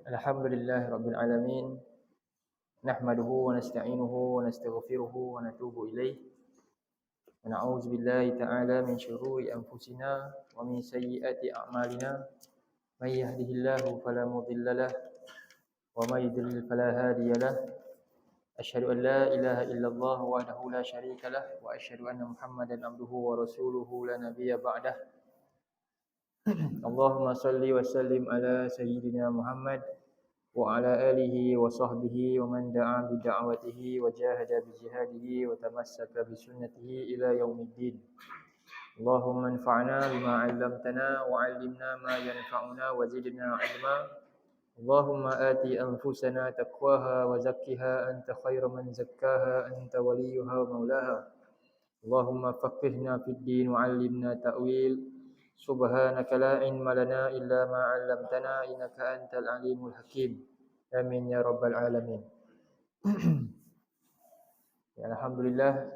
Alhamdulillahi Rabbil Alamin. Nahmaduhu wa nasta'inuhu wa nastaghfiruhu wa natubu ilaih. Wa na'udzu billahi ta'ala min syururi anfusina wa min sayyiati a'malina. May yahdihillahu fala mudilla lahu wa may yudlil fala hadiya lahu. Asyhadu an la ilaha illallah wahdahu la syarika lahu wa asyhadu anna Muhammadan abduhu wa rasuluhu la nabiyya ba'dah. Allahumma salli wa sallim ala sayyidina Muhammad wa ala alihi wa sahbihi wa man da'a bi da'watihi wa jahada bi jihadihi wa tamassaka bi sunnatihi ila yaumiddin. Allahumma anfa'na bima 'allamtana wa 'allimna ma yanfa'una wa zidna 'ilma. Allahumma ati anfusana taqwaha wa zakkiha anta khairu man zakkaha anta waliyuha wa maulaha. Allahumma faqihna fid din wa 'allimna ta'wil. Subhanaka la ilma lana illa ma 'allamtana innaka antal alimul hakim. Amin ya rabbal alamin. Ya, alhamdulillah,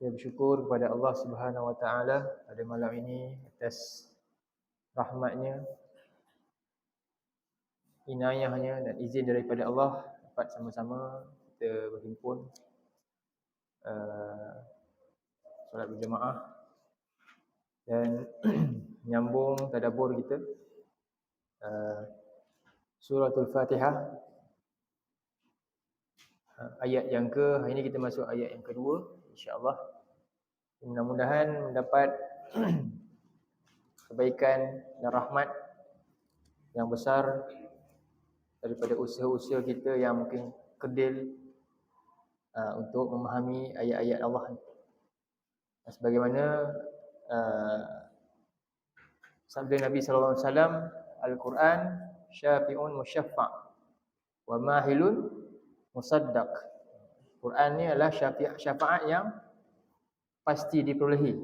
kita bersyukur kepada Allah Subhanahu wa taala pada malam ini atas rahmatnya, inayahnya dan izin daripada Allah dapat sama-sama kita berhimpun solat berjemaah dan menyambung tadabbur kita suratul Fatihah, ayat yang hari ini kita masuk ayat yang kedua, insya-Allah. Mudah-mudahan mendapat kebaikan dan rahmat yang besar daripada usaha-usaha kita yang mungkin kedil untuk memahami ayat-ayat Allah. Sebagaimana sabda Nabi sallallahu alaihi wasallam, Al-Quran syafi'un musyaffa' wa mahilun musaddaq. Quran ni adalah syafaat yang pasti diperolehi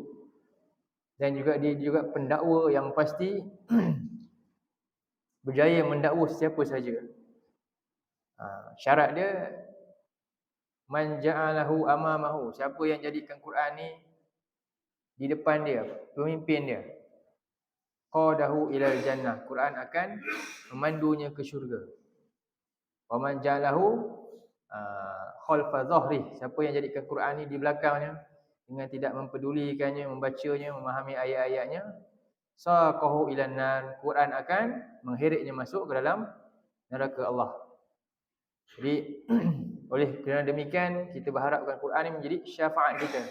dan juga dia juga pendakwa yang pasti berjaya mendakwa sesiapa saja. Syarat dia man ja'alahu amamahu, siapa yang jadikan Quran ni di depan dia, pemimpin dia, qadahu ilal jannah, Quran akan memandunya ke syurga. Wa man ja'alahu khalfa dhahri, siapa yang jadikan Quran ni di belakangnya dengan tidak mempedulikannya, membacanya, memahami ayat-ayatnya, saqahu ilan nar, Quran akan mengheretnya masuk ke dalam neraka Allah. Jadi oleh kerana demikian kita berharapkan Quran ini menjadi syafaat kita,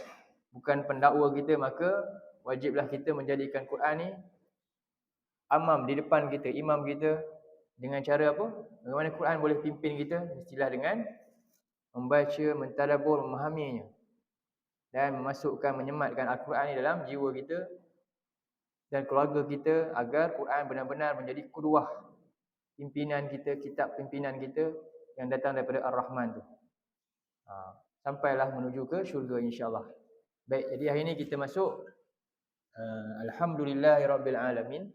bukan pendakwa kita, maka wajiblah kita menjadikan Quran ni amam, di depan kita, imam kita. Dengan cara apa? Bagaimana Quran boleh pimpin kita? Mestilah dengan membaca, mentadabbur, memahaminya dan memasukkan, menyematkan Al-Quran ni dalam jiwa kita dan keluarga kita agar Quran benar-benar menjadi qudwah, pimpinan kita, kitab pimpinan kita yang datang daripada Ar-Rahman tu. Sampailah menuju ke syurga insya-Allah. Baik, jadi hari ini kita masuk Alhamdulillahirabbil alamin.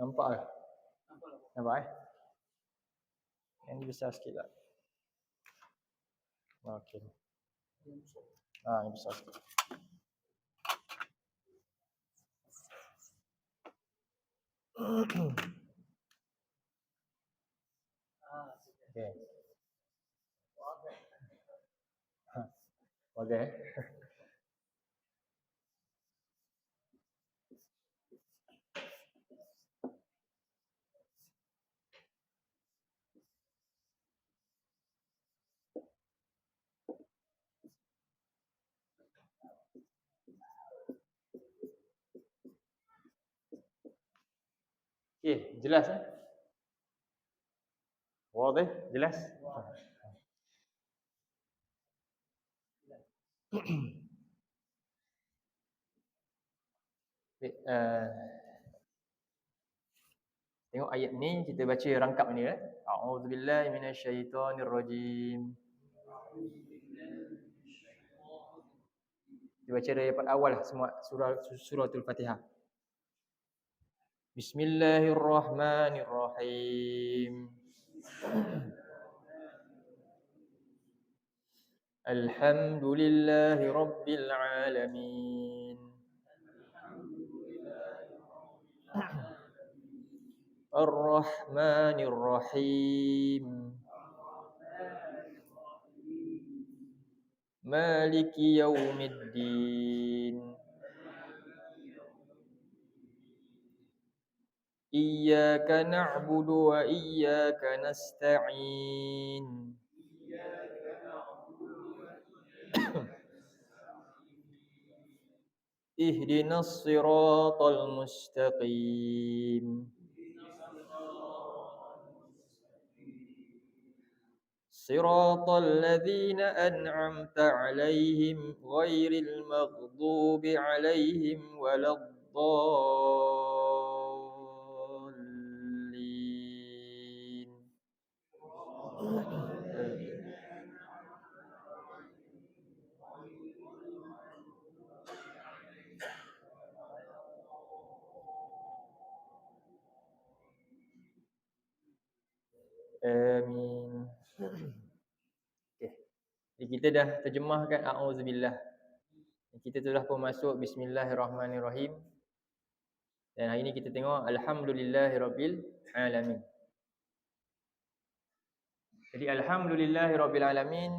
Nampak tak? Nampak Yang ni besar sikit tak? Okey. Ini besar sikit. Okey. Okey. Jelas Wadih, jelas? Tengok ayat ni, kita baca rangkap ni A'udzubillahi minasyaitonirrajim. Kita baca dari awal semua suratul Fatihah. Bismillahirrahmanirrahim. Alhamdulillahi Rabbil Alamin. Ar-Rahmanir Rahim. Maliki Yaumiddin. Iyyaka na'budu wa iyyaka nasta'in. Ihdinas siratal mustaqim. Siratal ladzina an'amta 'alaihim ghairil maghdubi 'alaihim waladdallin. Amin. Okey. Jadi kita dah terjemahkan a'udzubillah. Kita telah pun masuk bismillahirrahmanirrahim. Dan hari ni kita tengok alhamdulillahirabbil alamin. Jadi alhamdulillahirabbil alamin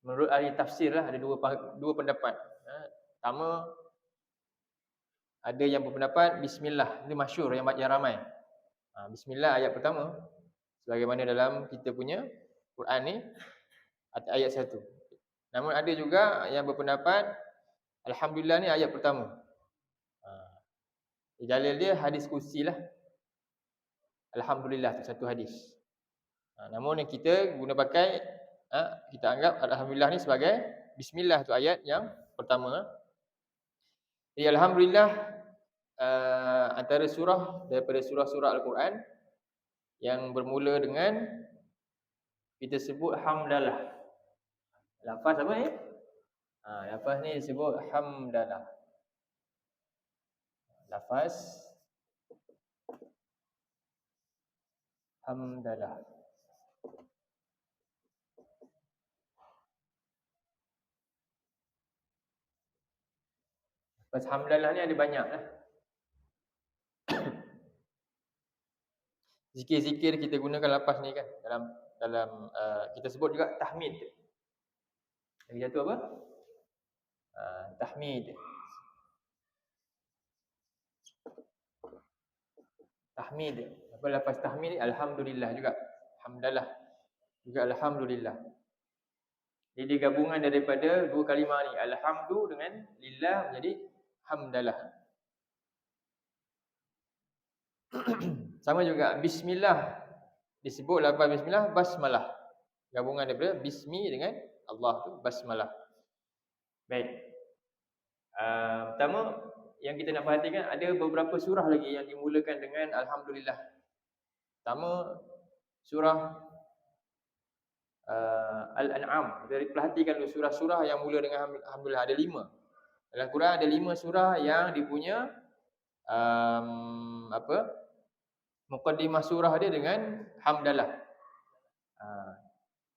menurut ahli tafsir lah ada dua pendapat. Pertama, ada yang berpendapat bismillah, ini masyhur yang ramai. Bismillah ayat pertama sebagaimana dalam kita punya Quran ni ayat 1. Namun ada juga yang berpendapat alhamdulillah ni ayat pertama. Dalil dia hadis kursi lah. Alhamdulillah tu satu hadis. Namun yang kita guna pakai kita anggap alhamdulillah ni sebagai bismillah tu ayat yang pertama. Jadi alhamdulillah antara surah daripada surah-surah Al-Quran yang bermula dengan kita sebut hamdalah. Lafaz apa ni? Lafaz ni disebut hamdalah. Lafaz hamdalah. Lafaz hamdalah ni ada banyak lah. Zikir-zikir kita gunakan lafaz ni kan dalam kita sebut juga tahmid. Lagi satu apa? Tahmid. Tahmid. Apa lafaz tahmid ni? Alhamdulillah juga. Hamdalah juga alhamdulillah. Jadi gabungan daripada dua kalimah ni, alhamdu dengan lillah menjadi hamdalah. Sama juga bismillah. Disebut lafaz bismillah basmalah. Gabungan daripada bismi dengan Allah tu basmalah. Baik. Pertama yang kita nak perhatikan ada beberapa surah lagi yang dimulakan dengan alhamdulillah. Pertama surah Al-An'am. Jadi perhatikan dulu surah-surah yang mula dengan alhamdulillah ada 5. Dalam Quran ada 5 surah yang dipunya muqaddimah surah dia dengan hamdalah.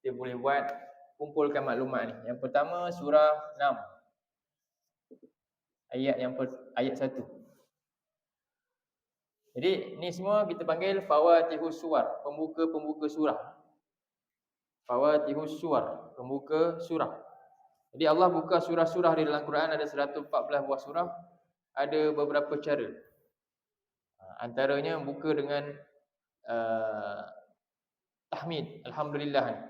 Dia boleh buat kumpulkan maklumat ni. Yang pertama surah 6. Ayat 1. Jadi ni semua kita panggil fawatihus suwar, pembuka-pembuka surah. Fawatihus suwar, pembuka surah. Jadi Allah buka surah-surah di dalam Quran ada 114 buah surah, ada beberapa cara. Antaranya buka dengan tahmid, alhamdulillah.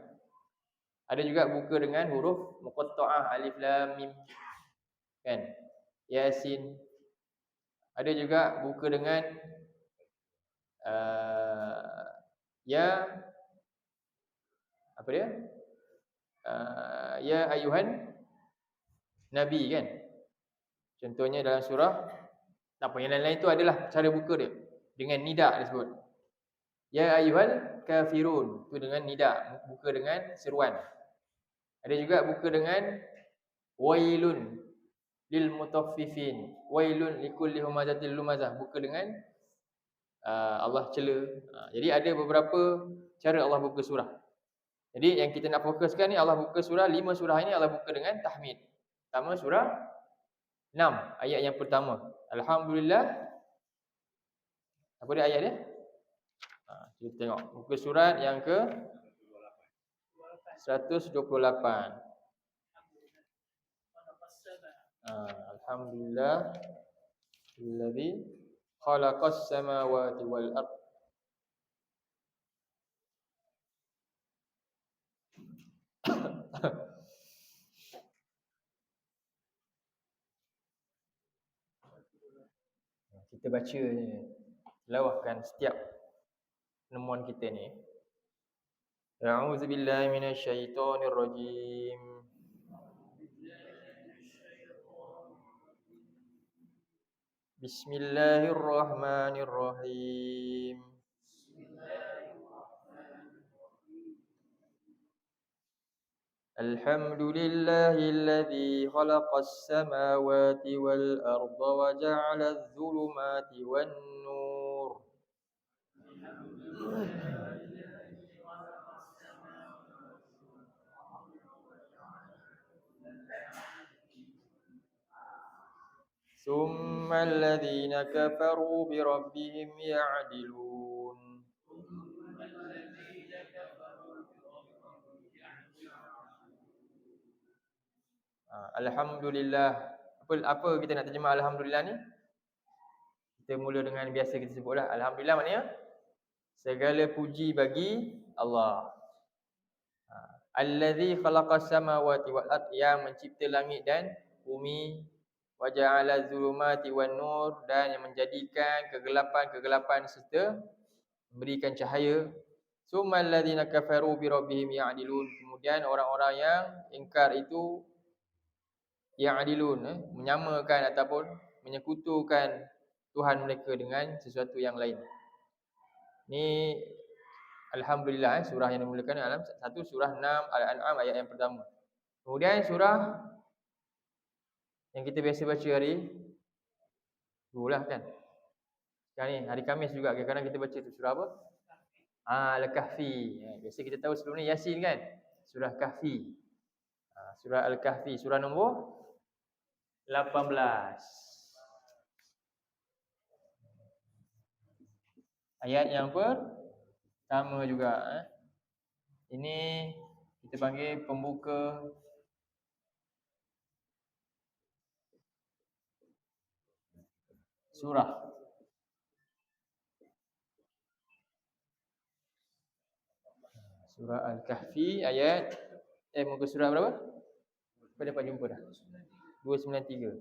Ada juga buka dengan huruf muqatta'ah, alif lam mim. Kan? Yasin. Ada juga buka dengan ya apa dia? Ya ayuhan nabi kan. Contohnya dalam surah apa yang lain-lain tu adalah cara buka dia dengan nida disebut. Ya ayuhal kafirun tu dengan nida, buka dengan seruan. Ada juga buka dengan wailun lil mutaffifin, wailun likulli humazatil lumazah, buka dengan Allah cela. Jadi ada beberapa cara Allah buka surah. Jadi yang kita nak fokuskan ni, Allah buka surah, 5 surah ini Allah buka dengan tahmid. Pertama surah 6 ayat yang pertama. Alhamdulillah. Apa dia ayat dia? Kita tengok muka surat yang ke 128. Alhamdulillah allazi khalaqas samawati wal ard. Kita baca ni, lawahkan setiap penemuan kita ni. A'udzubillahi minasyaitonir rajim. Bismillahirrahmanirrahim. Alhamdulillahilladzi khalaqas samawati wal arda wa ja'alaz zulumati wan nur. Summal ladzina kafaru bi rabbihim ya'dilun. Alhamdulillah. Apa kita nak terjemah alhamdulillah ni? Kita mula dengan biasa kita sebutlah. Alhamdulillah maknanya segala puji bagi Allah. Allazi khalaqas samawati wal ard, yang mencipta langit dan bumi, wa ja'ala zulumati wan nur, dan yang menjadikan kegelapan-kegelapan serta memberikan cahaya. Summal ladzina kafaru bi rabbihim ya'dilun, kemudian orang-orang yang ingkar itu ya'dilun, menyamakan ataupun menyekutukan Tuhan mereka dengan sesuatu yang lain. Ni alhamdulillah, surah yang dimulakan dalam satu surah 6 Al-An'am ayat yang pertama. Kemudian surah yang kita biasa baca hari dulu lah kan. Sekarang ni hari Khamis juga kadang-kadang kita baca tu surah apa? Al-Kahfi. Biasa kita tahu sebelum ni Yasin kan? Surah Kahfi. Surah Al-Kahfi, surah nombor 18. Ayat yang pertama juga. Ini kita panggil pembuka surah. Surah Al-Kahfi ayat muka surah berapa? Apa dapat jumpa dah? 293.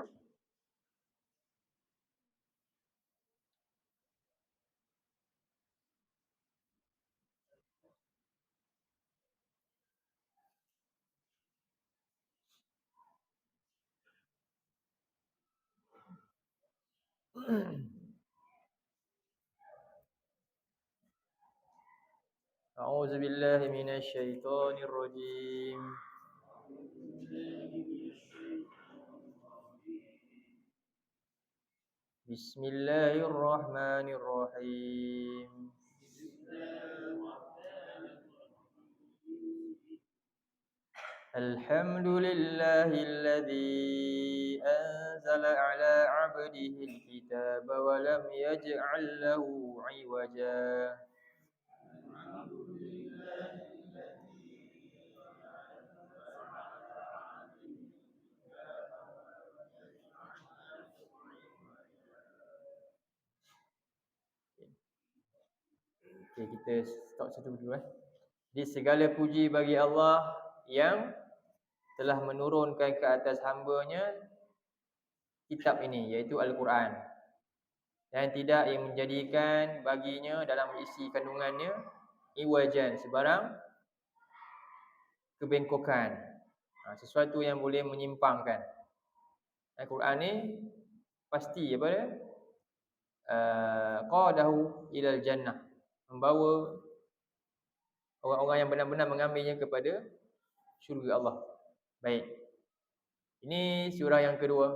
A'udzubillahi minasyaitonir rajim. Bismillahirrahmanirrahim. Alhamdulillahilladzi anzala ala 'abdihi al-kitaba wa lam yaj'al lahu 'iwaja. Okay, kita stop satu dulu. Jadi segala puji bagi Allah yang telah menurunkan ke atas hamba-Nya kitab ini, iaitu Al-Quran, dan tidak yang menjadikan baginya dalam isi kandungannya iwajan, sebarang kebengkokan, sesuatu yang boleh menyimpangkan. Al-Quran ni pasti apa dia? Qadahu ilal jannah, membawa orang-orang yang benar-benar mengambilnya kepada syurga Allah. Baik. Ini surah yang kedua.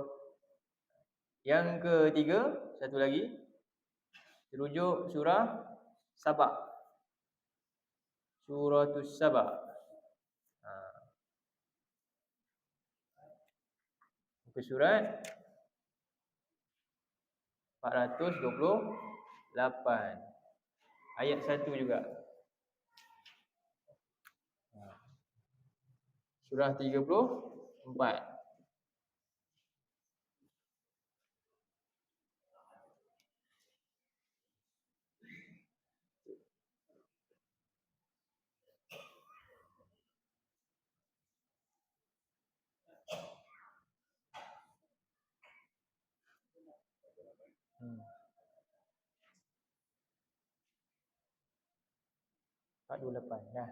Yang ketiga, satu lagi. Terujuk surah Saba. Suratus Saba. Muka surat 428. Ayat 1 juga. Surah 34. Hmm. 428 dah.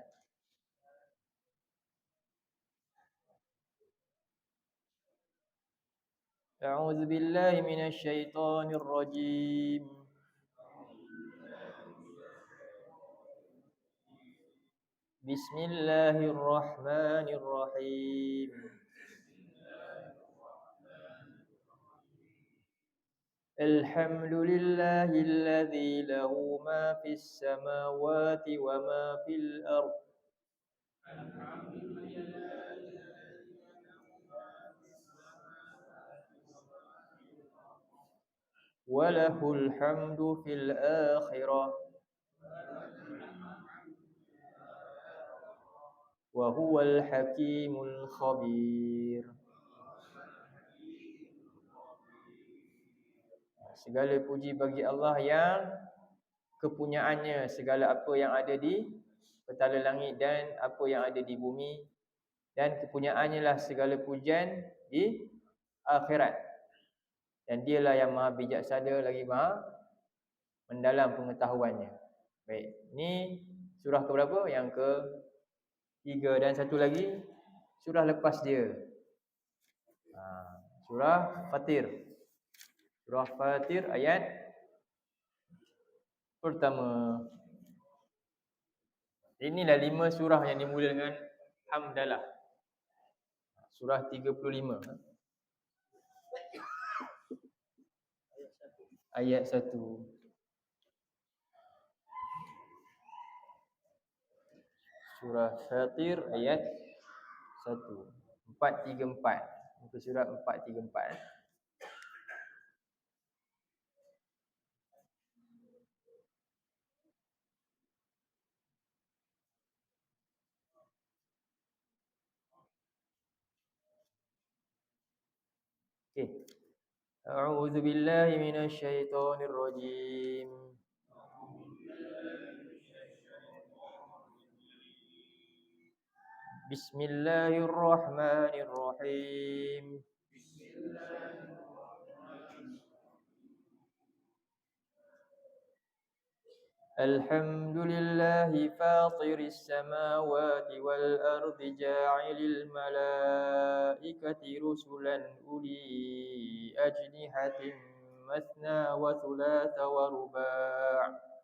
A'udzu billahi minasy syaithanir rajim. Bismillahirrahmanirrahim. Alhamdulillahilladzi lahu ma fis samawati wa ma fil ardh. Wa lahul hamdu fil akhirah. Wa huwal hakimul khabir. Segala puji bagi Allah yang kepunyaannya segala apa yang ada di petala langit dan apa yang ada di bumi, dan kepunyaannya lah segala pujian di akhirat. Dan dialah yang maha bijaksana lagi maha mendalam pengetahuannya. Baik, ni surah ke berapa? Yang ke 3. Dan satu lagi surah lepas dia. Surah Fatir. Surah Fatir ayat pertama. Inilah 5 surah yang dimulai dengan hamdalah. Surah 35. Ayat 1. Surah Fatir ayat 1. 434. Muka surat 434. Okey. A'udzu billahi minasy syaithanir rajim. Bismillahirrahmanirrahim. Alhamdulillahi fatiris samawati wal ardi ja'ilil malaikati rusulan uli ajnihatin mathna wa thulatha wa ruba'.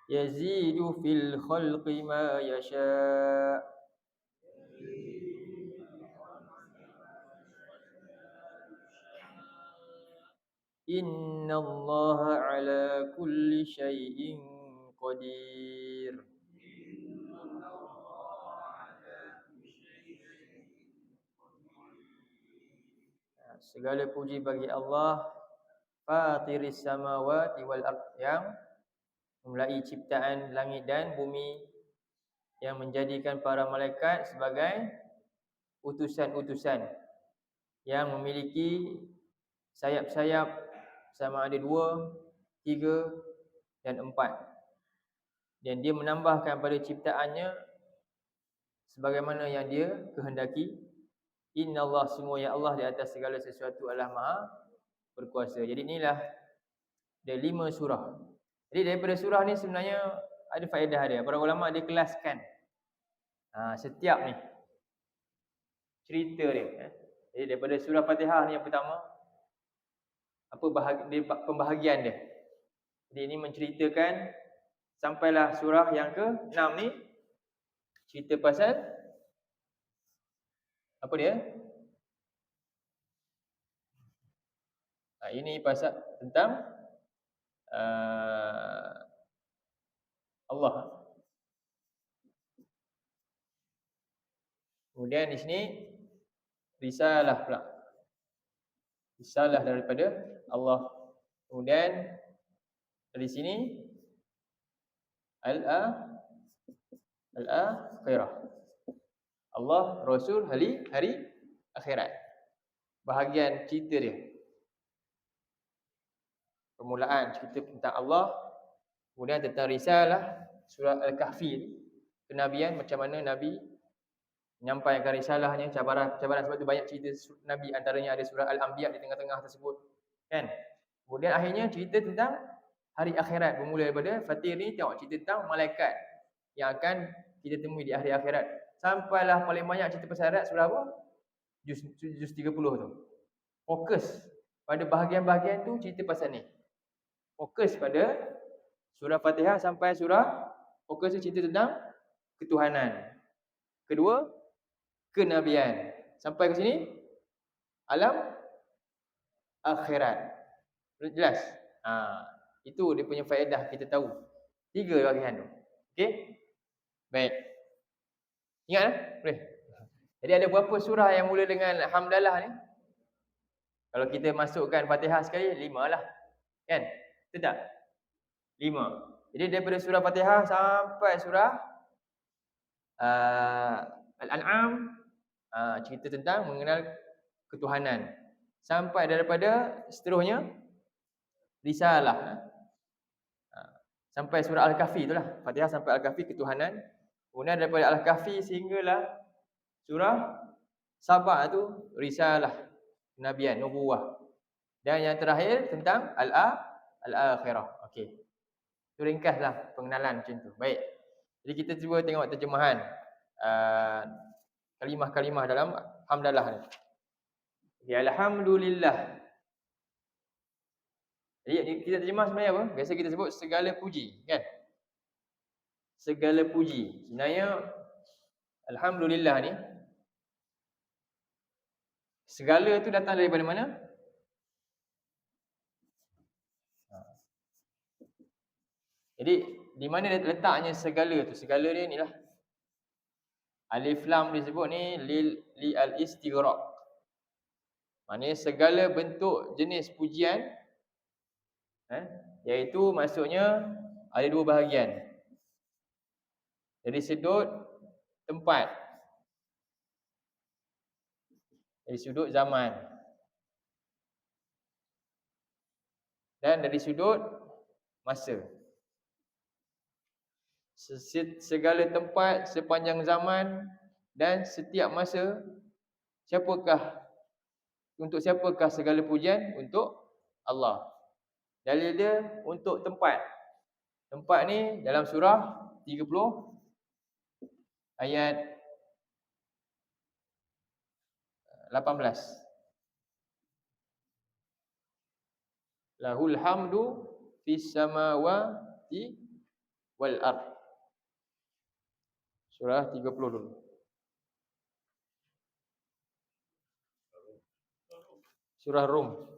Yazidu fil khalqi ma yasha'. Innallaha ala kulli syai'in qadir. Segala puji bagi Allah, Fatiris samawati wal ard, yang memulai ciptaan langit dan bumi, yang menjadikan para malaikat sebagai utusan-utusan yang memiliki sayap-sayap, sama ada 2, 3 dan 4. Dan dia menambahkan pada ciptaannya sebagaimana yang dia kehendaki. Innallah, semua ya Allah di atas segala sesuatu adalah maha berkuasa. Jadi inilah ada 5 surah. Jadi daripada surah ni sebenarnya ada faedah dia. Para ulama dia kelaskan setiap ni cerita dia. Jadi daripada surah Fatihah ni yang pertama, pembahagian dia. Jadi ini menceritakan sampailah surah yang ke-6 ni cerita pasal apa dia? Ini pasal tentang Allah. Kemudian di sini risalah pula. Risalah daripada Allah. Kemudian dari sini al-akhirah. Allah, Rasul, hari akhirat. Bahagian cerita dia. Permulaan cerita tentang Allah. Kemudian tentang risalah, surah Al-Kahfi, kenabian, macam mana Nabi menyampaikan risalahnya, cabaran sebab tu banyak cerita Nabi, antaranya ada surah Al-Anbiya di tengah-tengah tersebut, kan? Kemudian akhirnya cerita tentang hari akhirat, bermula daripada Fatir ni tengok cerita tentang malaikat yang akan kita temui di hari akhirat. Sampailah paling banyak cerita pasal akhirat surah apa? Juz 30 tu. Fokus pada bahagian-bahagian tu cerita pasal ni. Fokus pada surah Fatihah sampai surah fokus cerita tentang ketuhanan. Kedua, kenabian. Sampai ke sini alam akhirat. Jelas? Itu dia punya faedah kita tahu. 3 bahagian tu. Okey? Baik. Ingat boleh? Jadi ada berapa surah yang mula dengan hamdalah ni? Kalau kita masukkan Fatihah sekali 5 lah. Kan? Betul tak? 5. Jadi daripada surah Fatihah sampai surah Al-An'am, cerita tentang mengenal ketuhanan. Sampai daripada seterusnya risalah. Sampai surah Al-Kahfi itulah. Fatihah sampai Al-Kahfi, ketuhanan. Kemudian daripada Al-Kahfi sehinggalah surah Sabah tu risalah, kenabian, nubuwah. Dan yang terakhir tentang al-akhirah. Okey. Itu ringkaslah pengenalan macam tu. Baik. Jadi kita cuba tengok terjemahan kalimah-kalimah dalam hamdalah ni. Ya, alhamdulillah. Jadi kita terjemah sebenarnya apa? Biasa kita sebut segala puji, kan? Segala puji. Sebenarnya alhamdulillah ni segala tu datang daripada mana? Jadi di mana letaknya segala tu? Segala dia ni lah. Alif lam disebut ni li al-istighraq. Maknanya segala bentuk jenis pujian, iaitu maksudnya ada 2 bahagian. Dari sudut tempat, dari sudut zaman, dan dari sudut masa. Segala tempat, sepanjang zaman dan setiap masa, untuk siapakah segala pujian? Untuk Allah. Dalil dia untuk tempat. Tempat ni dalam surah 30 ayat 18. Lahul hamdu fis samawati wal ard. Surah 30 dulu. Surah Rum.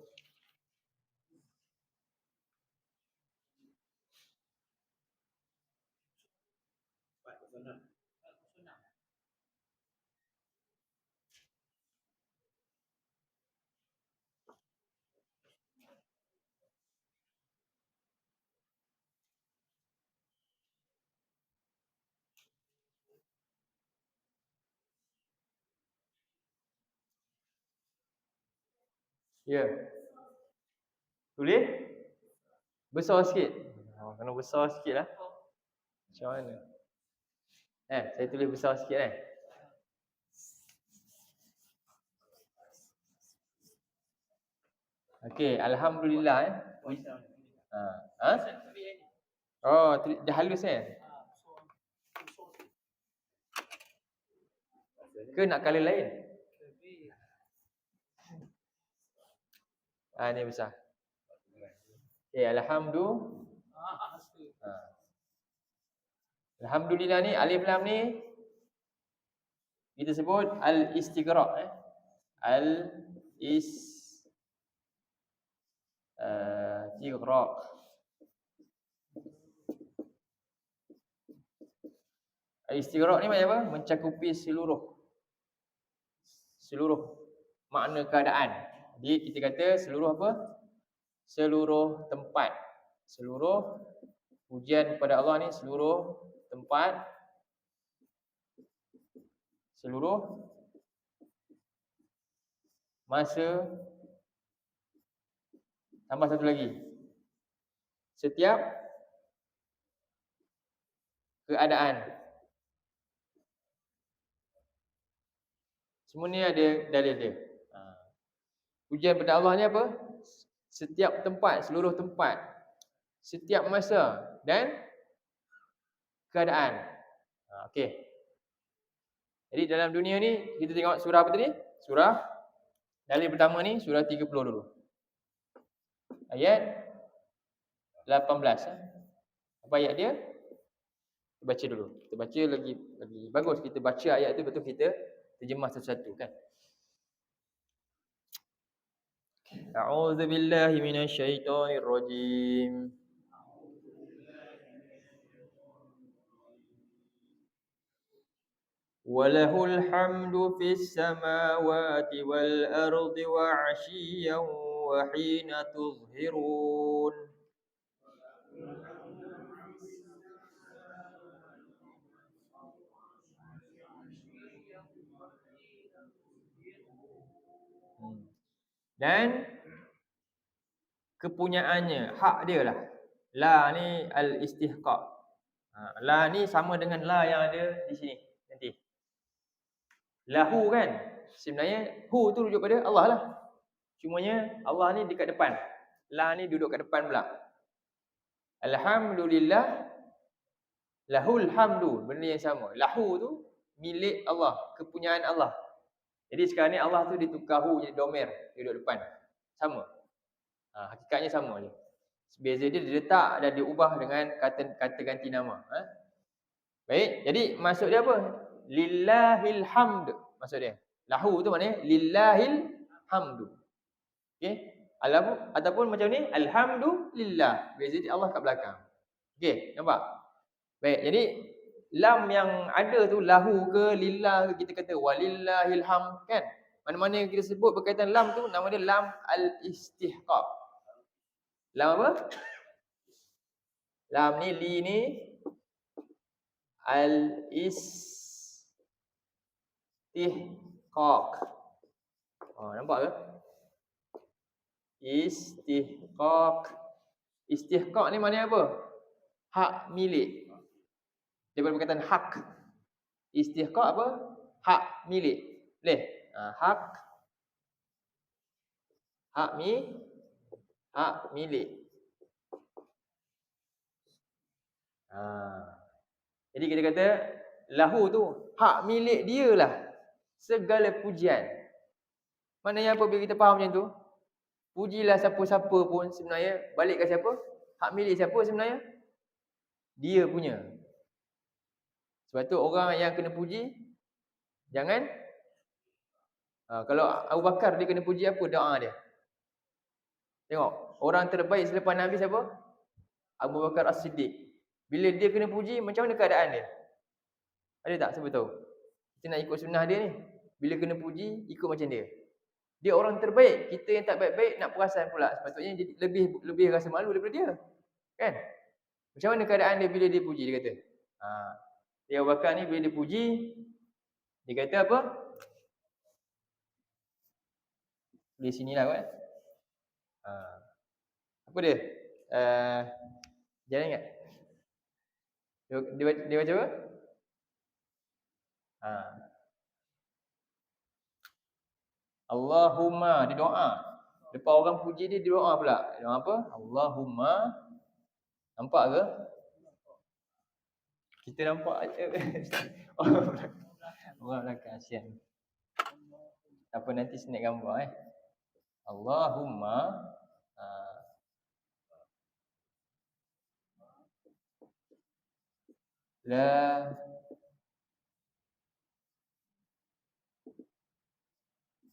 Ya. Tulis besar sikit. Kena besar sikit lah. Macam mana? Saya tulis besar sikit kan. Okey, alhamdulillah Oh, dah halus ke nak color lain? Ni besar. Alhamdulillah ni alif lam ni kita sebut al-istighraq Al-istighraq. Al-istighraq ni maknanya apa? Mencakupi seluruh makna keadaan. Jadi kita kata seluruh apa? Seluruh tempat. Seluruh pujian kepada Allah ni seluruh tempat, seluruh masa, tambah satu lagi, setiap keadaan. Semua ni ada dalil dia. Pujian pada Allah ni apa? Setiap tempat, seluruh tempat, setiap masa dan keadaan. Okey. Jadi dalam dunia ni kita tengok surah apa tadi? Surah dalil pertama ni surah 30 dulu. Ayat 18. Apa ayat dia? Kita baca dulu. Kita baca lagi bagus kita baca ayat tu betul kita terjemah satu-satu kan. A'udzu billahi minasyaitonir rajim. Walahul hamdu fis samawati wal ardi wa 'ashiyyan wa hina tuzhirun. Dan kepunyaannya, hak dia lah. La ni al-istihqaq. La ni sama dengan la yang ada di sini nanti. Lahu kan? Sebenarnya hu tu rujuk pada Allah lah. Cumanya Allah ni dekat depan. La ni duduk kat depan pula. Alhamdulillah lahul hamdu, benda yang sama. Lahu tu milik Allah, kepunyaan Allah. Jadi sekarang ni Allah tu ditukar hu jadi domer, dia duduk depan. Sama. Hakikatnya sama je. Beza dia diletak dan diubah dengan kata ganti nama. Baik, jadi maksud dia apa? Lillahil hamd maksud dia. Lahu tu maknanya lillahil hamdu. Okey? Ataupun macam ni alhamdulillah. Beza dia Allah kat belakang. Okey, nampak? Baik, jadi lam yang ada tu lahu ke lillah ke kita kata walillahil hamd kan? Mana-mana yang kita sebut berkaitan lam tu nama dia lam al-istihqaq. Lam apa? Lam ni li ni al-istihqaq. Nampak ke? Istihqaq. Istihqaq ni maknanya apa? Hak milik. Daripada perkataan hak. Istihqaq apa? Hak milik. Boleh? Hak milik. Jadi kita kata lahu tu hak milik dia lah segala pujian. Maknanya apa bila kita faham macam tu? Pujilah siapa-siapa pun sebenarnya balik ke siapa? Hak milik siapa sebenarnya? Dia punya. Sebab tu orang yang kena puji jangan kalau Abu Bakar dia kena puji apa doa dia? Tengok, orang terbaik selepas Nabi siapa? Abu Bakar As-Siddiq. Bila dia kena puji, macam mana keadaan dia? Ada tak siapa tahu? Kita nak ikut sunnah dia ni. Bila kena puji, ikut macam dia. Dia orang terbaik. Kita yang tak baik-baik nak perasan pula. Sepatutnya jadi lebih rasa malu daripada dia. Kan? Macam mana keadaan dia bila dia puji, dia kata. Dia Abu Bakar ni bila dia puji, dia kata apa? Di sinilah kan? Apa dia? Jangan ingat. Dia baca apa? Allahumma, dia doa. Lepas orang puji dia doa pula. Dia doa apa? Allahumma. Nampak ke? Kita nampak aja. Orang belakang kasihan. Apa nanti snack gambar Allahumma La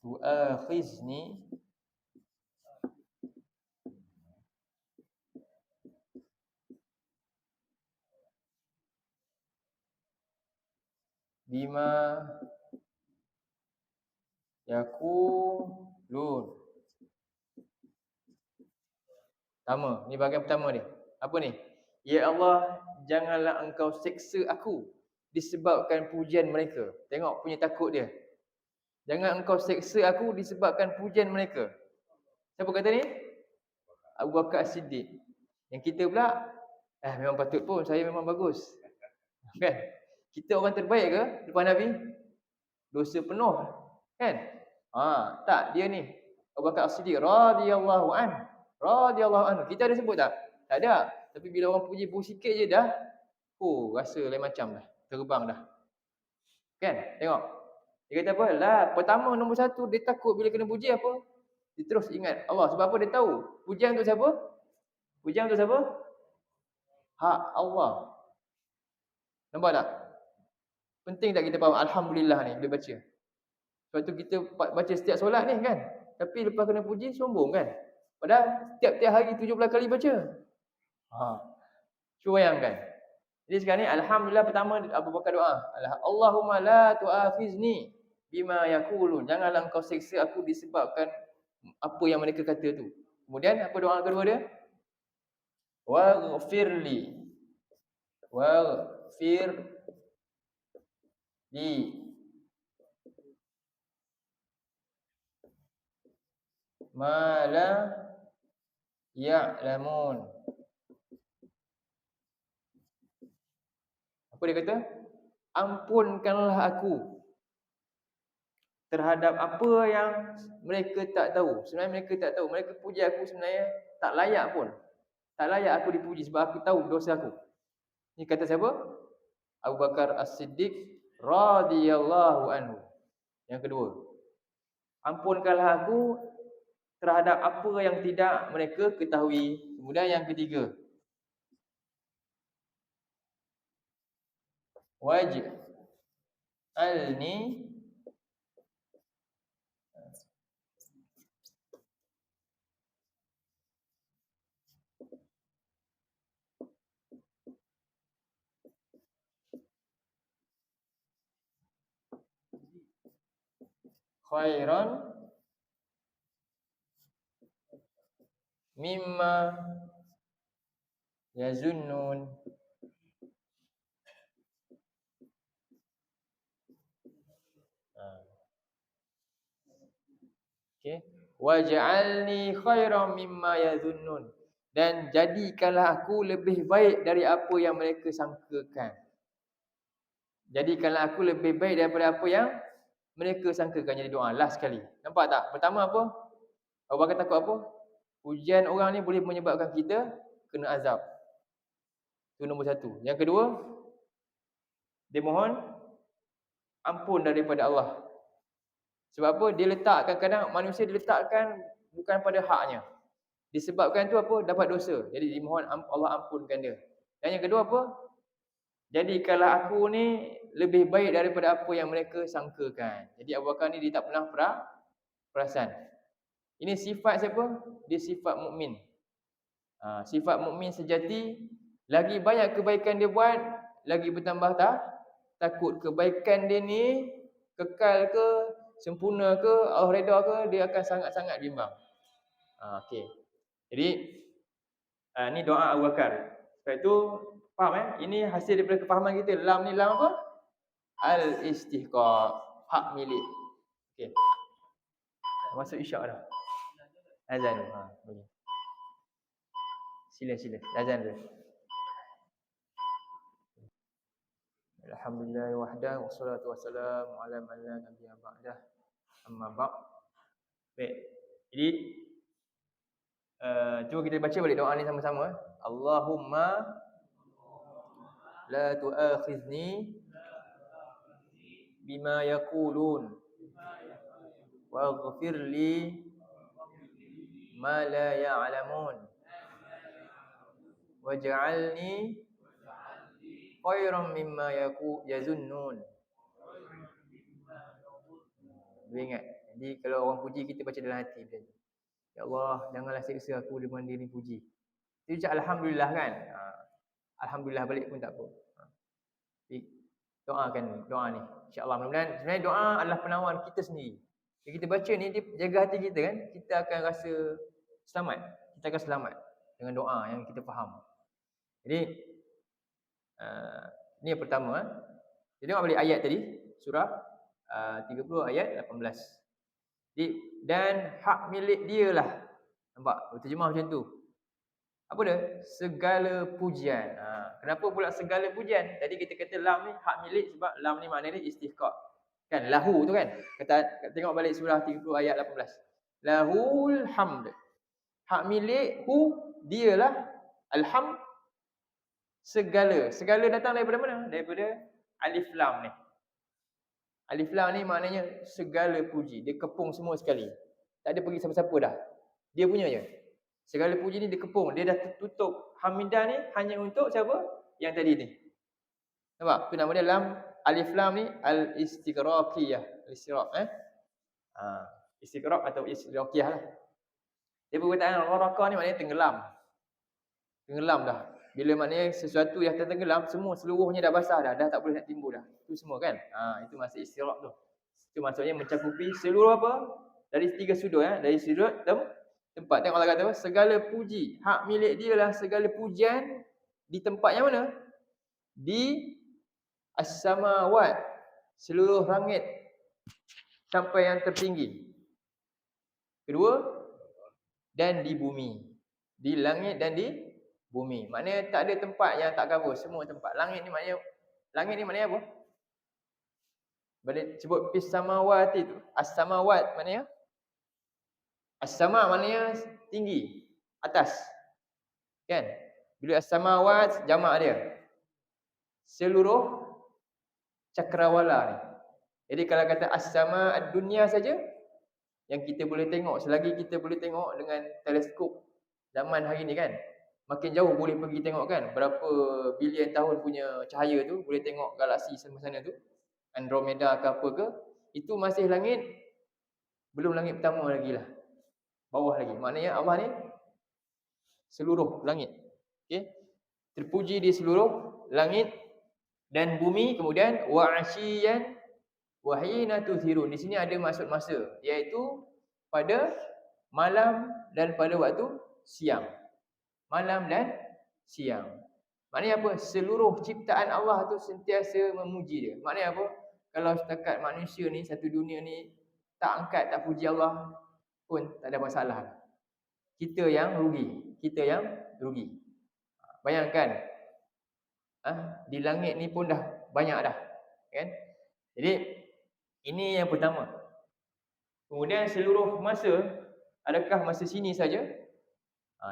tu'akhizni bima yaqulun. Pertama, ni bahagian pertama ni. Apa ni? Ya Allah, janganlah engkau seksa aku disebabkan pujian mereka. Tengok punya takut dia. Jangan engkau seksa aku disebabkan pujian mereka. Siapa kata ni? Abu Bakar As-Siddiq. Yang kita pula, memang patut pun, saya memang bagus. Kan? Kita orang terbaik ke depan Nabi? Dosa penuh. Kan? Tak, dia ni. Abu Bakar As-Siddiq radhiyallahu an. Radhiyallahu anhu. Kita ada sebut tak? Tak ada. Tapi bila orang puji sikit je dah, rasa lain macam dah. Terbang dah. Kan? Tengok. Dia kata apa? Pertama nombor satu, dia takut bila kena puji apa? Dia terus ingat Allah. Sebab apa? Dia tahu. Pujian untuk siapa? Pujian untuk siapa? Hak Allah. Nampak tak? Penting tak kita faham Alhamdulillah ni bila baca? Sebab tu kita baca setiap solat ni kan? Tapi lepas kena puji, sombong kan? Padahal tiap-tiap hari 17 kali baca. Cuba bayangkan. Jadi sekarang ni Alhamdulillah pertama Abu Bakar doa. Allahumma la tu'akhizni bima yaqulun. Janganlah engkau seksa aku disebabkan apa yang mereka kata tu. Kemudian apa doa kedua dia? Waghfirli. Ma la ya'lamun. Apa dia kata? Ampunkanlah aku terhadap apa yang mereka tak tahu. Sebenarnya mereka tak tahu. Mereka puji aku sebenarnya tak layak pun. Tak layak aku dipuji sebab aku tahu dosa aku. Ini kata siapa? Abu Bakar As-Siddiq radhiyallahu anhu. Yang kedua, ampunkanlah aku terhadap apa yang tidak mereka ketahui. Kemudian yang ketiga, waj'alni khairan mimma yazunnun. Okey, waj'alni khairan mimma yazunnun, dan jadikanlah aku lebih baik dari apa yang mereka sangkakan. Jadikanlah aku lebih baik daripada apa yang mereka sangkakan. Jadi doa last sekali. Nampak tak? Pertama apa? Abu Bakar takut apa? Pujian orang ni boleh menyebabkan kita kena azab. Itu nombor satu. Yang kedua, dia mohon ampun daripada Allah. Sebab apa? Dia letak, kadang-kadang manusia diletakkan bukan pada haknya. Disebabkan tu apa? Dapat dosa. Jadi dimohon Allah ampunkan dia. Dan yang kedua apa? Jadikanlah aku ni lebih baik daripada apa yang mereka sangkakan. Jadi Abu Bakar ni dia tak pernah perasan. Ini sifat siapa? Dia sifat mukmin. Sifat mukmin sejati. Lagi banyak kebaikan dia buat, lagi bertambah takut. Kebaikan dia ni kekal ke, sempurna ke, Allah redha ke, dia akan sangat-sangat bimbang. Okey. Jadi ni doa Abu Bakar. Sebab itu faham ini hasil daripada kefahaman kita. Lam ni lam apa? Al-istihqaq, hak milik. Okey. Masuk isyak dah. Azan. Boleh. Sila. Azan dulu. Alhamdulillah wahdah wassalatu wassalamu ala man la nabiyya ba'dah. Amma ba'd. Baik. Jadi cuba kita baca balik doa ni sama-sama. Allahumma la tu'akhizni bima yaqulun waghfir li ma la ya'lamun waj'alni khairan mimma yazunnun. Dia ingat. Jadi kalau orang puji kita baca dalam hati macam tu. Ya Allah, janganlah siksa aku dengan diri puji. Dia ucap alhamdulillah kan. Alhamdulillah balik pun tak apa. Jadi, doakan doa ni. InsyaAllah mudah-mudahan sebenarnya doa adalah penawar kita sendiri. Bila kita baca ni dia jaga hati kita kan, kita akan rasa selamat. Kita akan selamat dengan doa yang kita faham. Jadi ni yang pertama. Jadi tengok balik ayat tadi, surah 30 ayat 18. Jadi dan hak milik dia lah. Nampak? Terjemah macam tu. Apa dia? Segala pujian. Kenapa pula segala pujian? Tadi kita kata lam ni hak milik sebab lam ni maknanya istihqaq. Kan lahu tu kan. Tengok balik surah 30 ayat 18. Lahul hamd. Hak milik hu dialah alhamd segala. Segala datang daripada mana? Daripada alif lam ni. Alif lam ni maknanya segala puji. Dia kepung semua sekali. Tak ada pergi siapa-siapa dah. Dia punya je. Segala puji ni dia kepung. Dia dah tutup hamidah ni hanya untuk siapa? Yang tadi ni. Nampak? Tu nama dia lam. Alif lam ni al-istighraqiyah. Al-istighraq istighraq atau istighraqiyah lah. Dia perkataan gharaqah ni maknanya tenggelam. Tenggelam dah. Bila maknanya sesuatu yang tenggelam, semua seluruhnya dah basah dah. Dah tak boleh nak timbul dah. Itu semua kan? Itu maksud istighraq tu. Itu maksudnya mencakupi seluruh apa? Dari tiga sudut Dari sudut tempat. Tengok Allah kata apa? Segala puji. Hak milik dia lah segala pujian di tempat yang mana? Di as-samawat. Seluruh langit. Sampai yang tertinggi. Kedua. Dan di bumi. Di langit dan di bumi. Maknanya tak ada tempat yang tak cover. Semua tempat. Langit ni maknanya apa? Balik sebut fis samawati tu. As-samawat maknanya? As-sama maknanya tinggi, atas. Kan? Bila as-samawat jamak dia. Seluruh cakrawala ni. Jadi kalau kata as-sama ad-dunya saja yang kita boleh tengok, selagi kita boleh tengok dengan teleskop zaman hari ni kan. Makin jauh boleh pergi tengok kan. Berapa bilion tahun punya cahaya tu boleh tengok galaksi sana tu. Andromeda ke apa ke. Itu masih langit. Belum langit pertama lagi lah. Bawah lagi. Maknanya Allah ni seluruh langit. Okey. Terpuji di seluruh langit dan bumi. Kemudian wa asyiyan wa hina tuthirun. Di sini ada maksud masa, iaitu pada malam dan pada waktu siang. Malam dan siang. Maknanya apa? Seluruh ciptaan Allah tu sentiasa memuji dia. Maknanya apa? Kalau setakat manusia ni satu dunia ni tak angkat, tak puji Allah pun tak ada masalah. Kita yang rugi. Bayangkan. Di langit ni pun dah banyak dah. Kan? Jadi, ini yang pertama. Kemudian seluruh masa, adakah masa sini saja?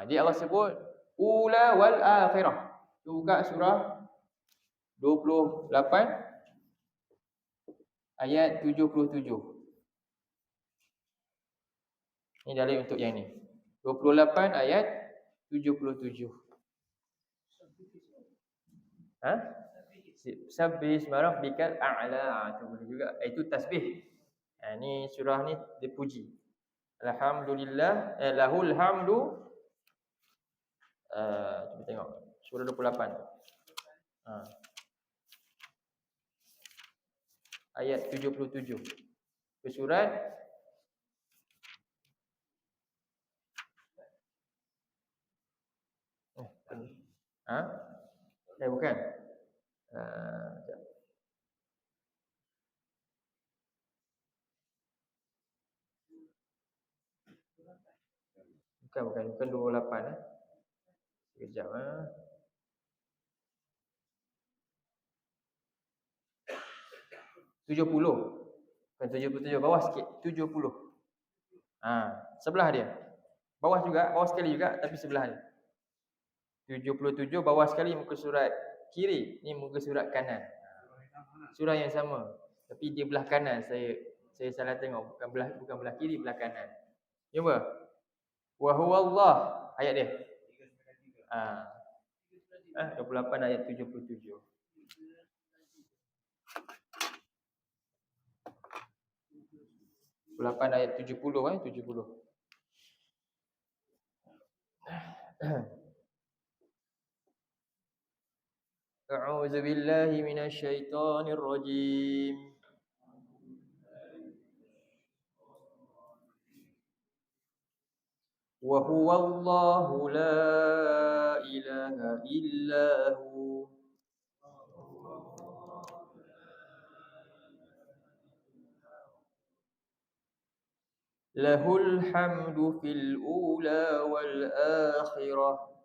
Jadi Allah sebut, ula wal akhirah. Buka surah 28 ayat 77. Ini dalil untuk yang ni. 28 ayat 77. Sabbih isma rabbikal a'la. Itu boleh juga. Itu tasbih. Ni surah ni dia puji. Alhamdulillah, lahul hamdu. Cuba tengok surah 28. Ayat 77. Surat bukan. Bukan 28 Sekejap 70. Bukan 77, bawah sikit. 70. Sebelah dia. Bawah sekali juga tapi sebelah dia. 77 bawah sekali muka surat kiri, ni muka surat kanan. Surah yang sama tapi dia belah kanan. Saya salah tengok, bukan belah kiri, belah kanan. Jumpa? Wa huwallah ayat dia. 28 ayat 77. 8 ayat 70 70. A'udzu billahi minasyaitonir rajim. Wa huwallahu la ilaha illa hu. Lahul hamdu fil ula wal akhirah.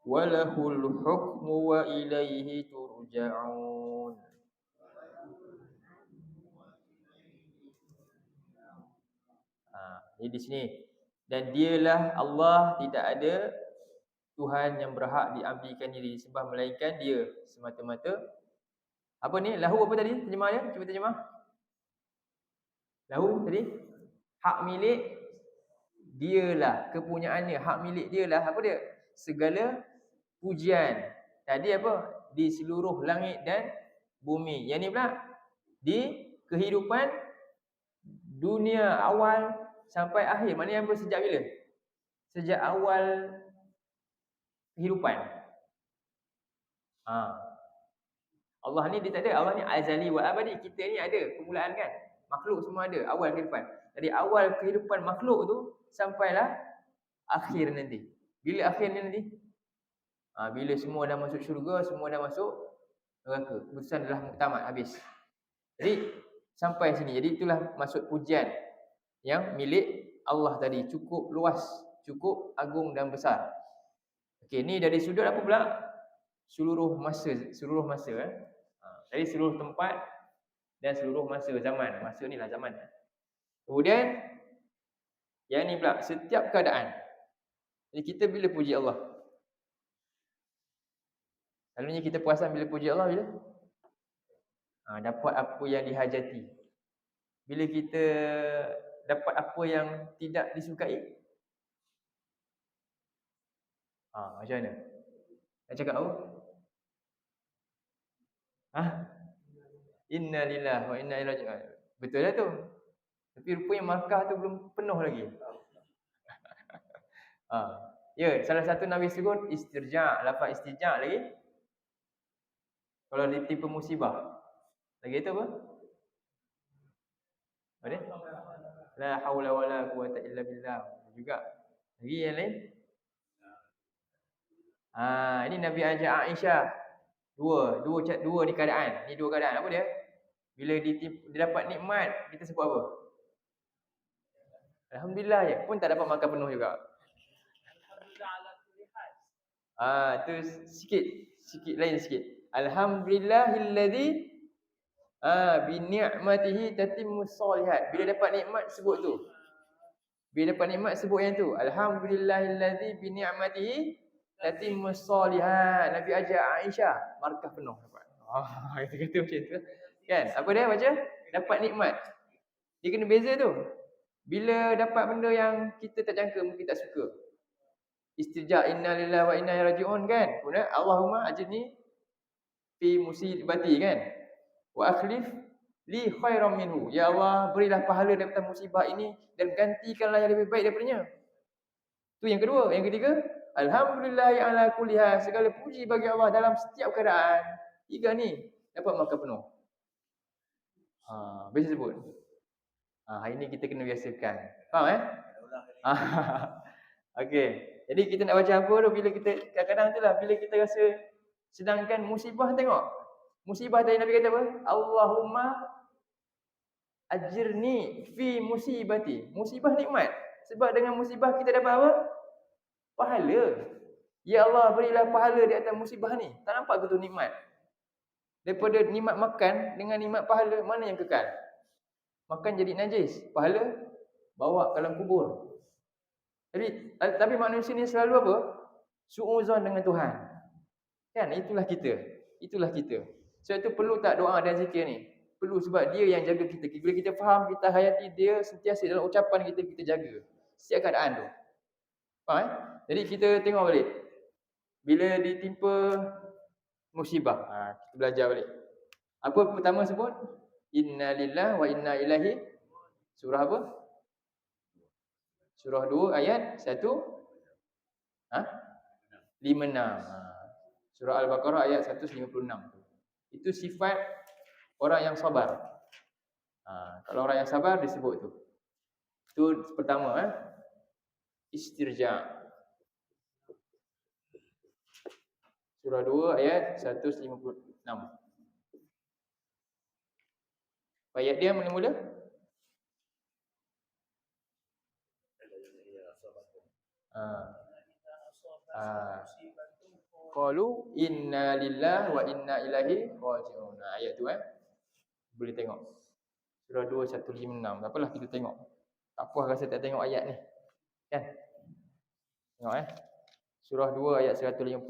Walahul hukmu wa ilaihi turja'un. Jadi di sini, dan dialah Allah, tidak ada Tuhan yang berhak diabdikan diri disembah melainkan dia semata-mata. Apa ni? Lahu apa tadi terjemah dia? Cuba terjemah. Lahu tadi hak milik dialah, kepunyaannya, hak milik dialah apa dia? Segala pujian. Tadi apa? Di seluruh langit dan bumi. Yang ni pula di kehidupan dunia awal sampai akhir. Maknanya apa? Sejak bila? Sejak awal kehidupan. Allah ni dia tak ada. Allah ni azali wa abadi. Kita ni ada permulaan kan? Makhluk semua ada awal kehidupan. Dari awal kehidupan makhluk tu sampailah akhir nanti. Bila akhirnya nanti? Bila semua dah masuk syurga, semua dah masuk neraka. Keputusan dah tamat, habis. Jadi sampai sini. Jadi itulah maksud pujian yang milik Allah tadi. Cukup luas, cukup agung dan besar. Okey, ni dari sudut apa pula? Seluruh masa. Dari seluruh tempat dan seluruh masa, zaman. Masa ni lah zaman. Kemudian yang ni pula, setiap keadaan. Jadi kita bila puji Allah? Selalunya kita perasan bila puji Allah bila? Dapat apa yang dihajati. Bila kita dapat apa yang tidak disukai, macam mana? Nak cakap apa? Inna lillahi wa inna ilaihi raji'un. Betul lah tu. Tapi rupanya markah tu belum penuh lagi. Ya, salah satu Nabi sebut istirja', lafaz istirja' lagi. Kalau ditimpa musibah. Lagi itu apa? Ada? La haula wala quwata illa billah. Juga. Lagi yang lain? Ini Nabi ajak Aisyah. Dua ni keadaan. Ni dua keadaan. Apa dia? Bila dia dapat nikmat, kita sebut apa? Alhamdulillah je. Pun tak dapat makan penuh juga. Tu sikit lain sikit. Alhamdulillahilladzi bi ni'matihi tatimmus shalihat. Bila dapat nikmat sebut tu. Bila dapat nikmat sebut yang tu. Alhamdulillahilladzi bi ni'matihi tatimmus shalihat. Nabi ajak Aisyah, markah penuh dapat. Kata macam tu. Kan? Apa dia baca? Dapat nikmat. Dia kena beza tu. Bila dapat benda yang kita tak jangka, mungkin tak suka. Istirja' inna lillahi wa inna ilaihi raji'un kan? Kemudian Allahumma ajirni fi musibati kan? Wa akhlif li khairam minhu. Ya Allah, berilah pahala daripada musibah ini dan gantikanlah yang lebih baik daripadanya. Tu yang kedua. Yang ketiga, alhamdulillahi ala kulli hal. Segala puji bagi Allah dalam setiap keadaan. Tiga ni dapat makan penuh. Biasa sebut. Hari ni kita kena biasakan. Faham Okey. Jadi kita nak baca apa tu bila kita kadang-kadang itulah bila kita rasa sedangkan musibah, tengok. Musibah tadi Nabi kata apa? Allahumma ajirni fi musibati. Musibah nikmat. Sebab dengan musibah kita dapat apa? Pahala. Ya Allah, berilah pahala di atas musibah ni. Tak nampak ke tu nikmat? Daripada nikmat makan dengan nikmat pahala, mana yang kekal? Makan jadi najis, pahala bawa ke dalam kubur. Tapi manusia ni selalu apa? Su'uzon dengan Tuhan. Kan? Itulah kita. Sebab itu perlu tak doa dan zikir ni? Perlu, sebab dia yang jaga kita. Bila kita faham, kita hayati dia sentiasa dalam ucapan kita jaga. Setiap keadaan tu. Faham Jadi kita tengok balik. Bila ditimpa musibah. Kita belajar balik. Apa pertama sebut? Inna lillahi wa inna ilaihi. Surah apa? Surah 2 ayat 1 56. Surah Al-Baqarah ayat 156. Itu sifat orang yang sabar. Kalau orang yang sabar disebut tu. Itu pertama istirja. Surah 2 ayat 156. Ayat dia mula-mula qalu inna lillahi wa inna ilaihi raji'un. Ayat tu boleh tengok. Surah 2 156. Tak apalah kita tengok. Tak puas rasa tak tengok ayat ni. Kan? Tengok Surah 2 ayat 156.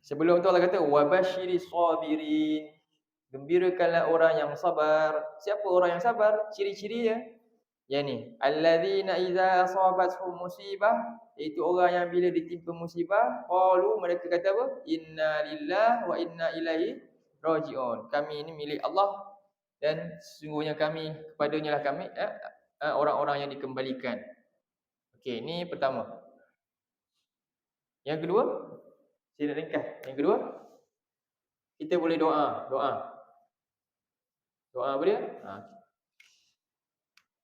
Sebelum tu Allah kata wabasyiris sabirin. Gembirakanlah orang yang sabar. Siapa orang yang sabar? Ciri-ciri dia. Yang ni, alladzina idza asabatuhum musibah, itu orang yang bila ditimpa musibah, qalu, mereka kata apa? Inna lillahi wa inna ilaihi raji'un. Kami ini milik Allah dan sesungguhnya kami kepadanya lah kami orang-orang yang dikembalikan. Okey, ni pertama. Yang kedua, saya nak ringkas. Yang kedua, kita boleh doa. Doa apa dia?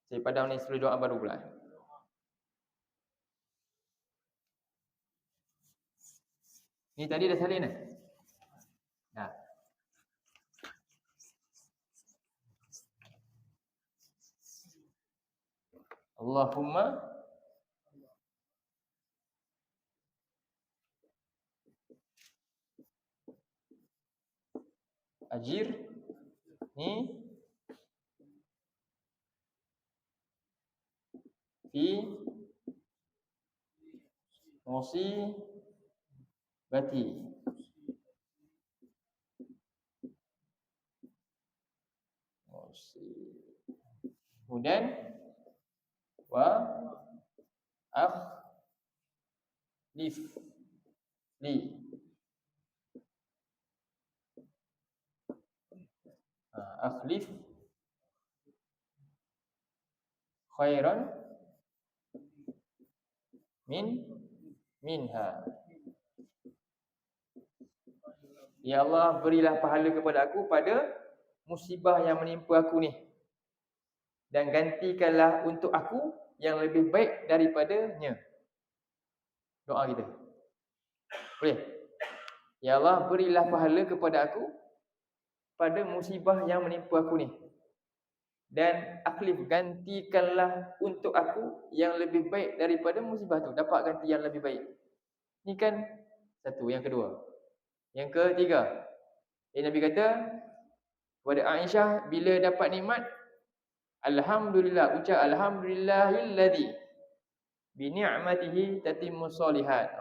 Saya padam ni sebelum doa baru pula. Ni tadi dah salin dah. Allahumma ajir ni fi musibati. Kemudian wa akhlif li akhlif khairan minha. Ya Allah, berilah pahala kepada aku pada musibah yang menimpa aku ni, dan gantikanlah untuk aku yang lebih baik daripadanya. Doa kita. Boleh? Ya Allah, berilah pahala kepada aku pada musibah yang menimpa aku ni, dan akhlif, gantikanlah untuk aku yang lebih baik daripada musibah tu. Dapat ganti yang lebih baik. Ni kan satu. Yang kedua. Yang ketiga, Nabi kata kepada Aisyah bila dapat nikmat, alhamdulillah, ucap alhamdulillahilladzi bi ni'matihi tatimmus shalihat.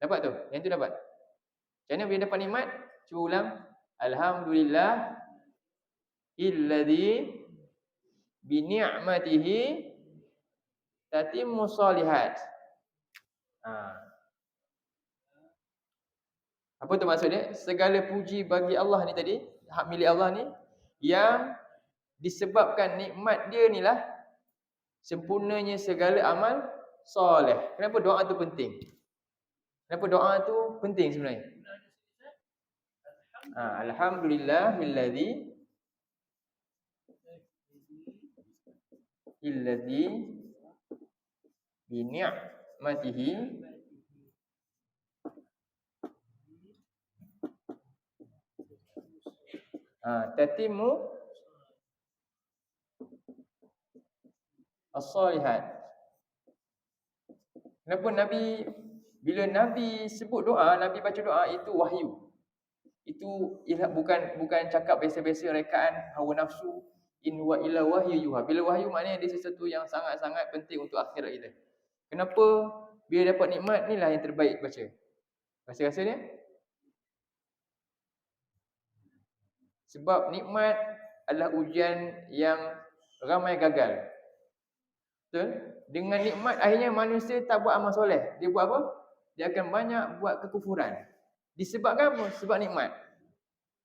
Dapat tu? Yang tu dapat. Macam mana bila dapat nikmat? Cuba ulang. Alhamdulillahilladzi bi ni'matihi tatimmus shalihat. Apa tu maksudnya? Segala puji bagi Allah ni tadi, hak milik Allah ni, yang disebabkan nikmat dia ni lah sempurnanya segala amal soleh. Kenapa doa tu penting? Kenapa doa tu penting sebenarnya? Alhamdulillahilladzi bi ni'matihi tatimmu as-shalihat. Kenapa bila Nabi sebut doa, Nabi baca doa, itu wahyu. Itu bukan cakap biasa-biasa rekaan hawa nafsu. In wa illa wahyu yuha. Bila wahyu maknanya dia sesuatu yang sangat-sangat penting untuk akhirat kita. Kenapa bila dapat nikmat ni lah yang terbaik baca? Rasa-rasanya sebab nikmat adalah ujian yang ramai gagal. Betul? Dengan nikmat akhirnya manusia tak buat amal soleh. Dia buat apa? dia akan banyak buat kekufuran. Disebabkan apa? Sebab nikmat.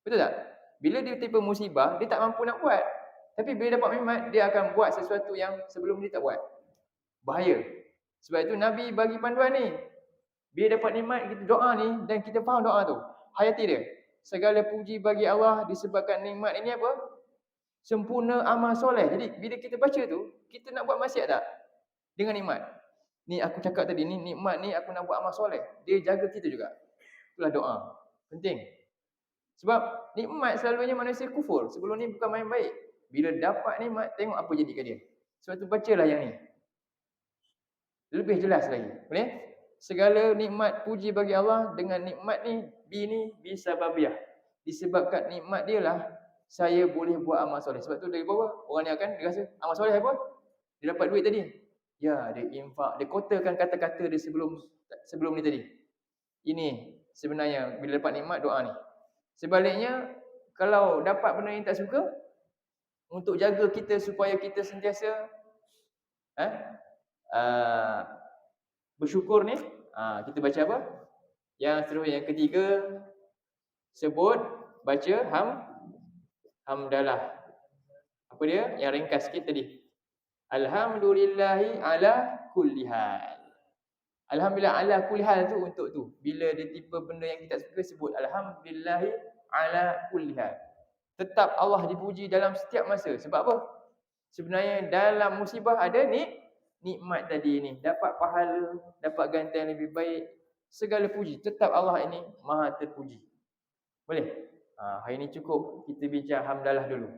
Betul tak? Bila dia tiba musibah, dia tak mampu nak buat. Tapi bila dapat nikmat, dia akan buat sesuatu yang sebelum dia tak buat. Bahaya. Sebab itu Nabi bagi panduan ni. Bila dapat nikmat, kita doa ni dan kita faham doa tu. Hayati dia. Segala puji bagi Allah disebabkan nikmat ini apa? Sempurna amal soleh. Jadi bila kita baca tu, kita nak buat maksiat tak? Dengan nikmat. Ni aku cakap tadi, ni nikmat ni aku nak buat amal soleh. Dia jaga kita juga. Itulah doa. Penting. Sebab nikmat selalunya manusia kufur. Sebelum ni bukan main baik. Bila dapat nikmat, tengok apa jadi kat dia. Sebab tu bacalah yang ni. Lebih jelas lagi. Boleh? Segala nikmat puji bagi Allah dengan nikmat ni, bi sababiyah. Disebabkan nikmat dia lah, saya boleh buat amal soleh. Sebab tu dari bawah, orang ni akan dia rasa, amal soleh apa? Dia dapat duit tadi. Ya, dia infak. Dia kotakan kata-kata dia sebelum ni tadi. Ini sebenarnya bila dapat nikmat doa ni. Sebaliknya, kalau dapat benda yang tak suka, untuk jaga kita supaya kita sentiasa bersyukur ni, kita baca apa? Yang seterusnya, yang ketiga, sebut, baca hamdalah. Apa dia? Yang ringkas sikit tadi. Alhamdulillahi ala kulli hal. Alhamdulillah ala kulli hal tu untuk tu. Bila dia tiba benda yang kita suka, sebut alhamdulillahi ala kulli hal. Tetap Allah dipuji dalam setiap masa. Sebab apa? Sebenarnya dalam musibah ada nikmat tadi ni. Dapat pahala, dapat gantian lebih baik. Segala puji. Tetap Allah ini maha terpuji. Boleh? Hari ni cukup kita bincang hamdalah dulu.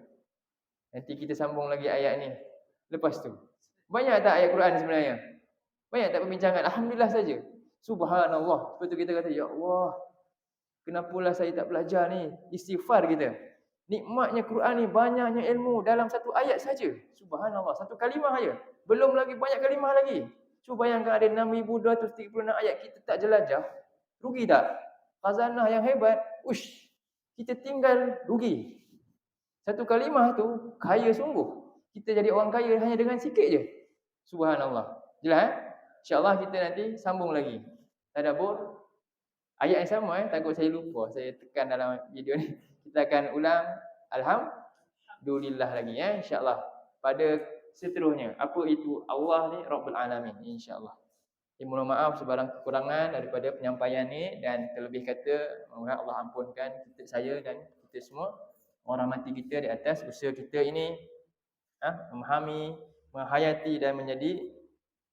Nanti kita sambung lagi ayat ni. Lepas tu. Banyak tak ayat Quran sebenarnya? Banyak tak perbincangan? Alhamdulillah saja. Subhanallah. Lepas tu kita kata, ya Allah, kenapalah saya tak belajar ni? Istighfar kita. Nikmatnya Quran ni, banyaknya ilmu dalam satu ayat saja. Subhanallah. Satu kalimah saja. Belum lagi banyak kalimah lagi. Cuba bayangkan ada 6,236 ayat kita tak jelajah. Rugi tak? Khazanah yang hebat. Ush. Kita tinggal rugi. Satu kalimah tu kaya sungguh. Kita jadi orang kaya hanya dengan sikit je. Subhanallah. Jelas InsyaAllah kita nanti sambung lagi. Tadabbur. Ayat yang sama takut saya lupa. Saya tekan dalam video ni. Kita akan ulang alhamdulillah lagi InsyaAllah. Pada seterusnya. Apa itu Allah ni Rabbul Alamin InsyaAllah. Mohon maaf sebarang kekurangan daripada penyampaian ni. Dan terlebih kata, mohon Allah ampunkan saya dan kita semua. Orang mati kita di atas usaha kita ini. Memahami, menghayati dan menjadi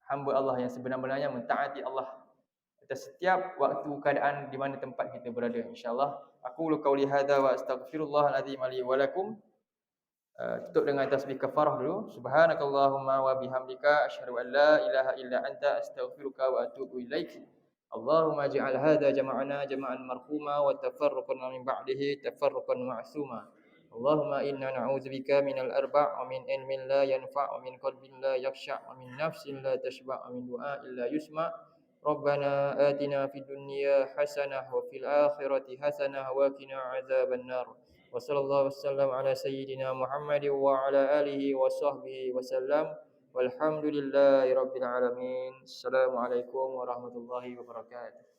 hamba Allah yang sebenar-benarnya, mentaati Allah atas setiap waktu keadaan di mana tempat kita berada insya-Allah. Aku qauli hadza wa astaghfirullahal azim li wa lakum. Tutup dengan tasbih kafarah dulu. Subhanakallahumma wa bihamdika asyhadu an la ilaha illa anta astaghfiruka wa atubu ilaik. Allahumma ij'al hadza jama'ana jama'an marhuma wa tafarraqna min ba'dihi tafarraqan ma'suma. Allahumma inna na'udzubika minal arba' wa min ilmin la yanfa' wa min qalbin la yakhsha' wa min nafsin la tashba' wa min du'a illa yusma'. Rabbana atina fid dunya hasanah wa fil akhirati hasanah wa qina 'adzaban nar. Wa sallallahu wasallam ala sayyidina Muhammad wa ala alihi wa sahbihi wasallam. Walhamdulillahi rabbil alamin. Assalamualaikum warahmatullahi wabarakatuh.